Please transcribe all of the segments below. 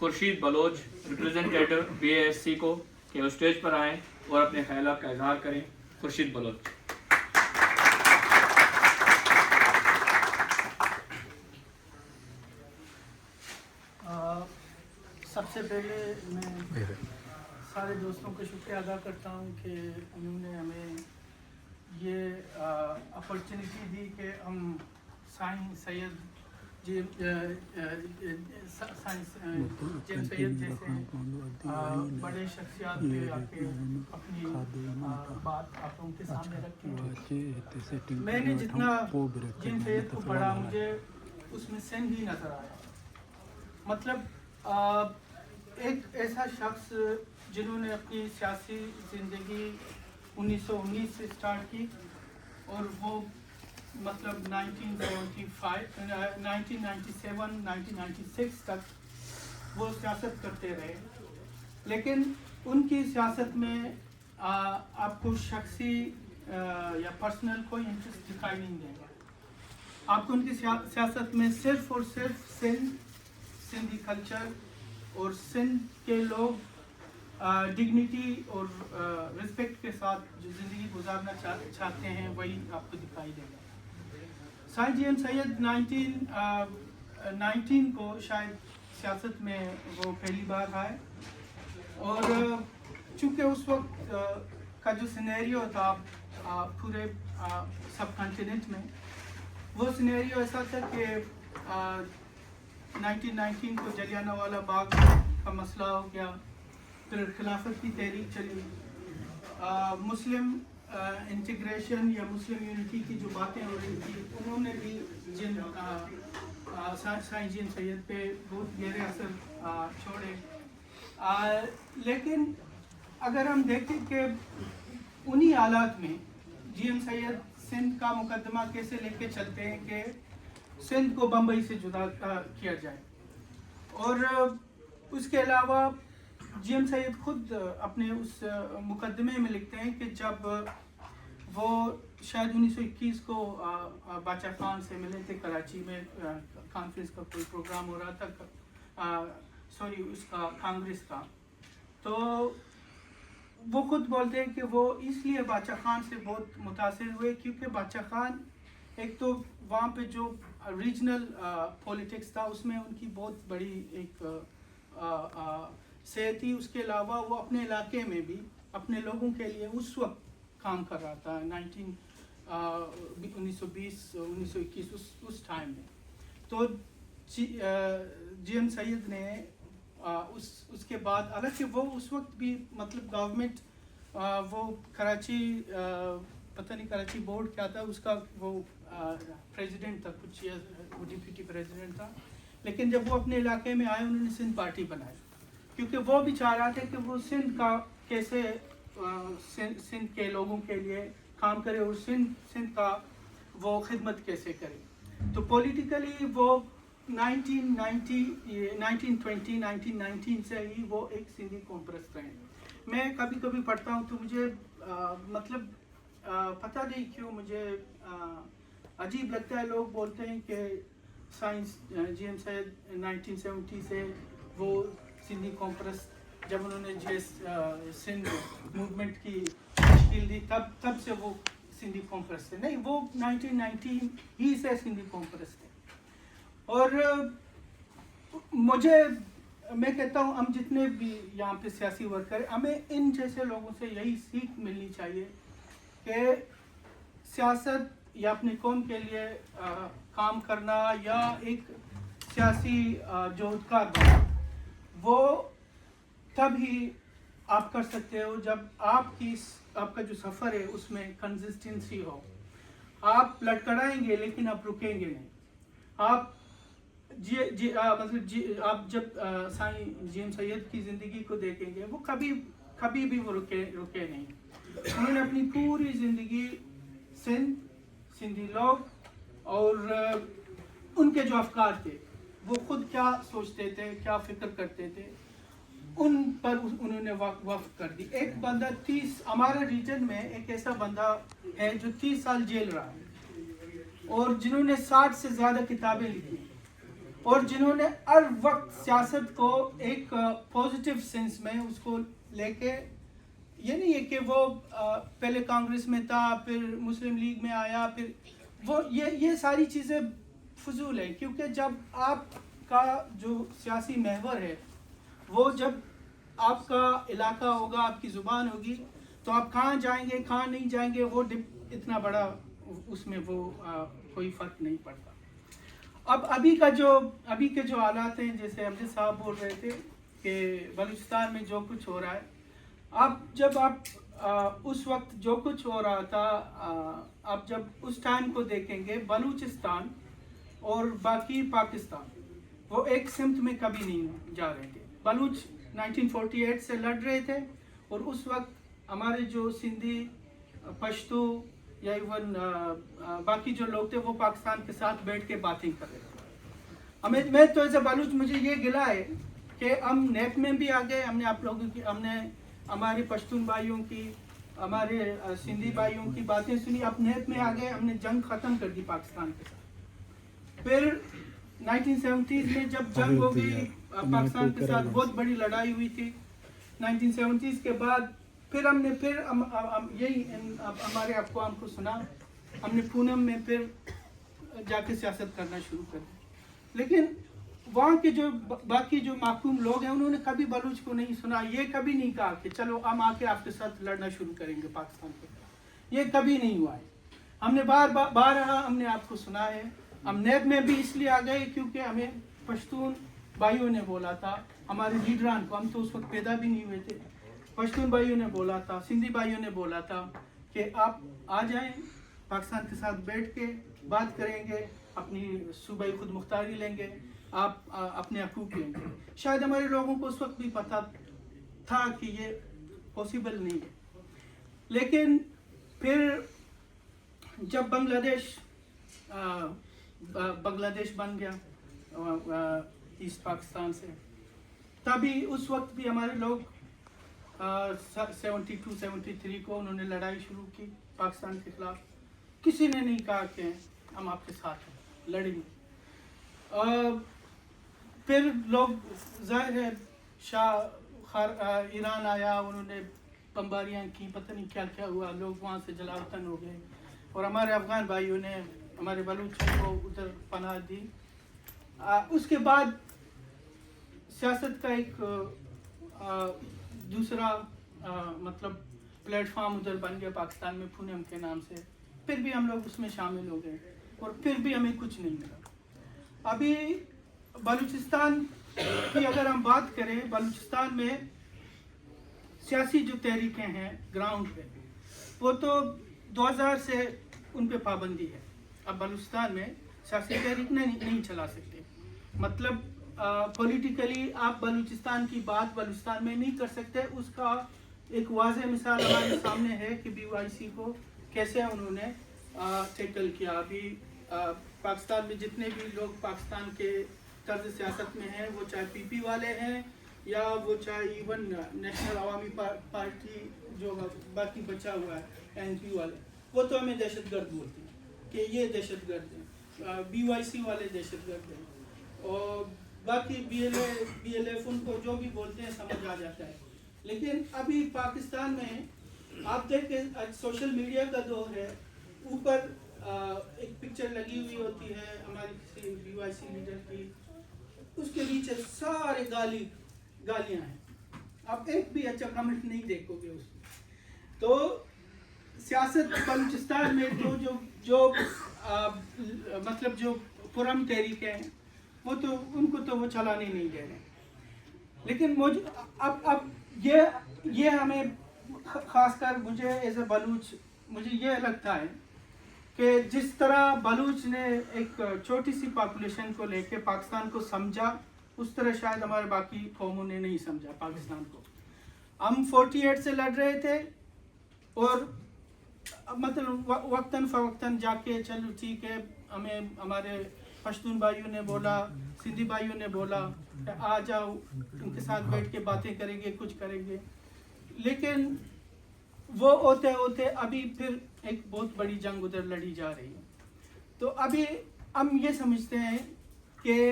Khurshid Baloch representative BASC کو کہ وہ اسٹیج پر آئیں اور اپنے خیالات کا اظہار کریں. خورشید بلوچ. سب سے پہلے میں سارے دوستوں کا شکریہ ادا کرتا ہوں کہ انہوں نے ہمیں یہ اپرچونیٹی دی کہ ہم سائنس سید سید جیسے بڑے شخصیات پہ آ کے اپنی بات آپ لوگوں کے سامنے رکھیں. میں نے جتنا جن سید کو پڑھا مجھے اس میں سندھ ہی نظر آیا. مطلب ایک ایسا شخص جنہوں نے اپنی سیاسی زندگی 1919 سے اسٹارٹ کی اور وہ مطلب 1997 1996 تک وہ سیاست کرتے رہے. لیکن ان کی سیاست میں آپ کو شخصی یا پرسنل کوئی انٹرسٹ دکھائی نہیں دے گا. آپ کو ان کی سیاست میں صرف اور صرف سندھی کلچر اور سندھ کے لوگ ڈگنیٹی اور رسپیکٹ کے ساتھ جو زندگی گزارنا چاہتے ہیں وہی آپ کو دکھائی دے گا. سائیں جی ایم سید 1919 کو شاید سیاست میں وہ پہلی بار آئے اور چونکہ اس وقت کا جو سینیریو تھا پورے سب کانٹیننٹ میں وہ سینیریو ایسا تھا کہ 1919 کو جلیانہ والا باغ کا مسئلہ ہو گیا. پھر خلافت کی تحریک چلی. مسلم انٹیگریشن یا مسلم یونٹی کی جو باتیں ہو رہی تھی انہوں نے بھی جن سائیں جی سید پہ بہت گہرے اثر چھوڑے. لیکن اگر ہم دیکھیں کہ انہی حالات میں جی ایم سید سندھ کا مقدمہ کیسے لے کے چلتے ہیں کہ سندھ کو بمبئی سے جدا کیا جائے. اور اس کے علاوہ جی ایم سید خود اپنے اس مقدمے میں لکھتے ہیں کہ جب وہ شاید 1921 کو باچا خان سے ملے تھے کراچی میں کانفرنس کا کوئی پروگرام ہو رہا تھا اس کا کانگریس کا. تو وہ خود بولتے ہیں کہ وہ اس لیے باچا خان سے بہت متاثر ہوئے کیونکہ باچا خان ایک تو وہاں پہ جو ریجنل پولیٹکس تھا اس میں ان کی بہت بڑی ایک صحت تھی. اس کے علاوہ وہ اپنے علاقے میں بھی اپنے لوگوں کے لیے اس وقت کام کر رہا تھا 1920 1921 اس ٹائم میں. تو جی ایم سید نے اس کے بعد حالانکہ وہ اس وقت بھی مطلب گورنمنٹ وہ کراچی پتہ نہیں کراچی بورڈ کیا تھا اس کا وہ پریزیڈنٹ تھا کچھ یا وہ ڈپٹی پریزیڈنٹ تھا. لیکن جب وہ اپنے علاقے میں آئے انہوں نے سندھ پارٹی بنائی کیونکہ وہ بھی چاہ رہا تھا کہ وہ سندھ کا کیسے سندھ کے لوگوں کے لیے کام کرے اور سندھ کا وہ خدمت کیسے کرے. تو پولیٹیکلی وہ 1919 سے ہی وہ ایک سندھی قوم پرست رہے. میں کبھی کبھی پڑھتا ہوں تو مجھے مطلب پتہ نہیں کیوں مجھے عجیب لگتا ہے. لوگ بولتے ہیں کہ سائنس جی ایم سید 1970 سے وہ سندھی قوم پرست جب انہوں نے سندھ موومنٹ کی تشکیل دی تب سے وہ سندھی قوم پرست ہے. نہیں وہ 1919 ہی سے سندھی قوم پرست ہے. اور میں کہتا ہوں ہم جتنے بھی یہاں پہ سیاسی ورکر ہیں ہمیں ان جیسے لوگوں سے یہی سیکھ ملنی چاہیے کہ سیاست یا اپنی قوم کے لیے کام کرنا یا ایک سیاسی جو ادکار بنا وہ تب ہی آپ کر سکتے ہو جب آپ کا جو سفر ہے اس میں کنسسٹنسی ہو. آپ لڑکھڑائیں گے لیکن آپ رکیں گے نہیں. آپ آپ جب سائیں جی ایم سید کی زندگی کو دیکھیں گے وہ کبھی بھی وہ رکے نہیں. انہوں نے اپنی پوری زندگی سندھی لوگ اور ان کے جو افکار تھے وہ خود کیا سوچتے تھے کیا فکر کرتے تھے ان پر انہوں نے وقف کر دی. ایک بندہ ہمارے ریجن میں ایک ایسا بندہ ہے جو 30 سال جیل رہا اور جنہوں نے 60 سے زیادہ کتابیں لکھی اور جنہوں نے ہر وقت سیاست کو ایک پازیٹیو سینس میں اس کو لے کے، یہ نہیں ہے کہ وہ پہلے کانگریس میں تھا پھر مسلم لیگ میں آیا، پھر وہ یہ ساری چیزیں فضول ہے، کیونکہ جب آپ کا جو سیاسی محور ہے وہ جب آپ کا علاقہ ہوگا، آپ کی زبان ہوگی، تو آپ کہاں جائیں گے کہاں نہیں جائیں گے وہ اتنا بڑا اس میں وہ کوئی فرق نہیں پڑتا۔ اب ابھی کے جو حالات ہیں، جیسے امجد صاحب بول رہے تھے کہ بلوچستان میں جو کچھ ہو رہا ہے، جب آپ اس وقت جو کچھ ہو رہا تھا، آپ جب اس ٹائم کو دیکھیں گے، بلوچستان اور باقی پاکستان وہ ایک سمت میں کبھی نہیں جا رہے تھے۔ بلوچ 1948 سے لڑ رہے تھے، اور اس وقت ہمارے جو سندھی، پشتو یا ایون باقی جو لوگ تھے وہ پاکستان کے ساتھ بیٹھ کے باتیں کر رہے تھے۔ میں تو ایسے بلوچ مجھے یہ گلا ہے کہ ہم نیب میں بھی آ گئے، ہم نے آپ لوگوں کی، ہم نے ہمارے پشتون بھائیوں کی، ہمارے سندھی بھائیوں کی باتیں سنی، اب نیب میں آ گئے، ہم نے جنگ ختم کر دی پاکستان کے ساتھ۔ پھر 1970s میں جب جنگ ہو گئی پاکستان کے ساتھ، بہت بڑی لڑائی ہوئی تھی 1970s کے بعد، پھر ہم نے یہی ہمارے اقوام کو سنا، ہم نے پونم میں پھر جا کے سیاست کرنا شروع کر دی۔ لیکن وہاں کے جو باقی جو محکوم لوگ ہیں انہوں نے کبھی بلوچ کو نہیں سنا، یہ کبھی نہیں کہا کہ چلو ہم آ کے آپ کے ساتھ لڑنا شروع کریں گے پاکستان کے، یہ کبھی نہیں ہوا ہے۔ ہم نے بارہا ہم نے آپ کو سنا ہے۔ ہم نیب میں بھی اس لیے آ گئے کیونکہ ہمیں پشتون بھائیوں نے بولا تھا، ہمارے لیڈران کو، ہم تو اس وقت پیدا بھی نہیں ہوئے تھے، پشتون بھائیوں نے بولا تھا، سندھی بھائیوں نے بولا تھا کہ آپ آ جائیں، پاکستان کے ساتھ بیٹھ کے بات کریں گے، اپنی صوبائی خود مختاری لیں گے، آپ اپنے حقوق لیں گے۔ شاید ہمارے لوگوں کو اس وقت بھی پتہ تھا کہ یہ پاسبل نہیں ہے۔ لیکن پھر جب بنگلہ دیش بن گیا ایسٹ پاکستان سے، تبھی اس وقت بھی ہمارے لوگ 72-73 کو انہوں نے لڑائی شروع کی پاکستان کے خلاف، کسی نے نہیں کہا کہ ہم آپ کے ساتھ ہیں، لڑیں گے۔ پھر لوگ، ظاہر ہے، ایران آیا، انہوں نے بمباریاں کی، پتہ نہیں کیا کیا ہوا، لوگ وہاں سے جلا وطن ہو گئے، اور ہمارے افغان بھائیوں نے ہمارے بلوچوں کو ادھر پناہ دی۔ اس کے بعد سیاست کا ایک دوسرا مطلب پلیٹ فارم ادھر بن گیا پاکستان میں، پونم کے نام سے، پھر بھی ہم لوگ اس میں شامل ہو گئے، اور پھر بھی ہمیں کچھ نہیں ملا۔ ابھی بلوچستان کی اگر ہم بات کریں، بلوچستان میں سیاسی جو تحریکیں ہیں گراؤنڈ پہ، وہ تو 2000 سے ان پہ پابندی ہے، اب بلوچستان میں سیاسی تحریک نہیں چلا سکتے، مطلب پولیٹیکلی آپ بلوچستان کی بات بلوچستان میں نہیں کر سکتے۔ اس کا ایک واضح مثال ہمارے سامنے ہے کہ BYC کو کیسے انہوں نے ٹیکل کیا۔ ابھی پاکستان میں جتنے بھی لوگ پاکستان کے طرز سیاست میں ہیں، وہ چاہے PP والے ہیں یا وہ چاہے ایون نیشنل عوامی پارٹی جو باقی بچا ہوا ہے NP والے، وہ تو ہمیں دہشت گرد بولتے ہیں کہ یہ دہشت گرد ہیں، BYC والے دہشت گرد ہیں، اور باقی BLF ان کو جو بھی بولتے ہیں سمجھ آ جاتا ہے۔ لیکن ابھی پاکستان میں آپ دیکھیں، سوشل میڈیا کا دور ہے، اوپر ایک پکچر لگی ہوئی ہوتی ہے ہماری کسی BYC لیڈر کی، اس کے نیچے سارے گالیاں ہیں، آپ ایک بھی اچھا کمنٹ نہیں دیکھو گے اس میں۔ تو سیاست بلوچستان میں جو مطلب جو پرم تحریک ہیں، وہ تو ان کو تو وہ چلانے نہیں دے رہے۔ لیکن اب یہ ہمیں خاص کر مجھے ایز اے بلوچ مجھے یہ لگتا ہے کہ جس طرح بلوچ نے ایک چھوٹی سی پاپولیشن کو لے کے پاکستان کو سمجھا، اس طرح شاید ہمارے باقی قوموں نے نہیں سمجھا پاکستان کو۔ ہم 48 سے لڑ رہے تھے، اور مطلب وقتاً فوقتاً جا کے چلو ٹھیک ہے، ہمیں ہمارے پشتون بھائیوں نے بولا، سندھی بھائیوں نے بولا کہ آ جاؤ ان کے ساتھ بیٹھ کے باتیں کریں گے، کچھ کریں گے، لیکن وہ ہوتے ہوتے ابھی پھر ایک بہت بڑی جنگ ادھر لڑی جا رہی ہے۔ تو ابھی ہم یہ سمجھتے ہیں کہ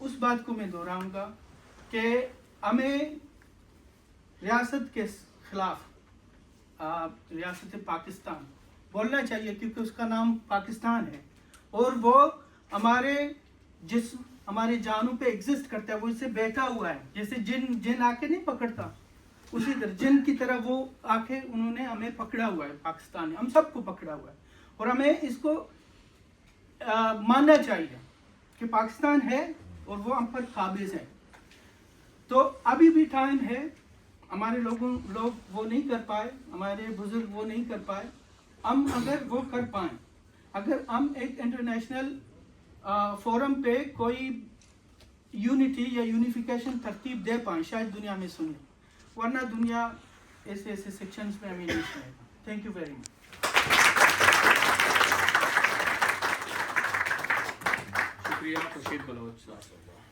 اس بات کو میں دہراؤں گا کہ ہمیں ریاست کے خلاف ریاست پاکستان بولنا چاہیے، کیونکہ اس کا نام پاکستان ہے اور وہ ہمارے جسم ہمارے جانوں پہ ایگزسٹ کرتا ہے، وہ اس سے بیٹھا ہوا ہے. جیسے جن آ کے نہیں پکڑتا، اسی طرح جن کی طرح وہ آ کے انہوں نے ہمیں پکڑا ہوا ہے. پاکستان نے ہم سب کو پکڑا ہوا ہے اور ہمیں اس کو ماننا چاہیے کہ پاکستان ہے اور وہ ہم پر قابض ہے. تو ابھی بھی ٹائم ہے. ہمارے لوگ وہ نہیں کر پائے، ہمارے بزرگ وہ نہیں کر پائے. ہم اگر وہ کر پائیں، اگر ہم ایک انٹرنیشنل فورم پہ کوئی یونٹی یا یونیفیکیشن ترتیب دے پائیں، شاید دنیا میں سن لیں، ورنہ دنیا ایسے سیکشنز میں ہمیں نہیں سنے گا. Thank you very much. شکریہ خورشید بلوچ صاحب.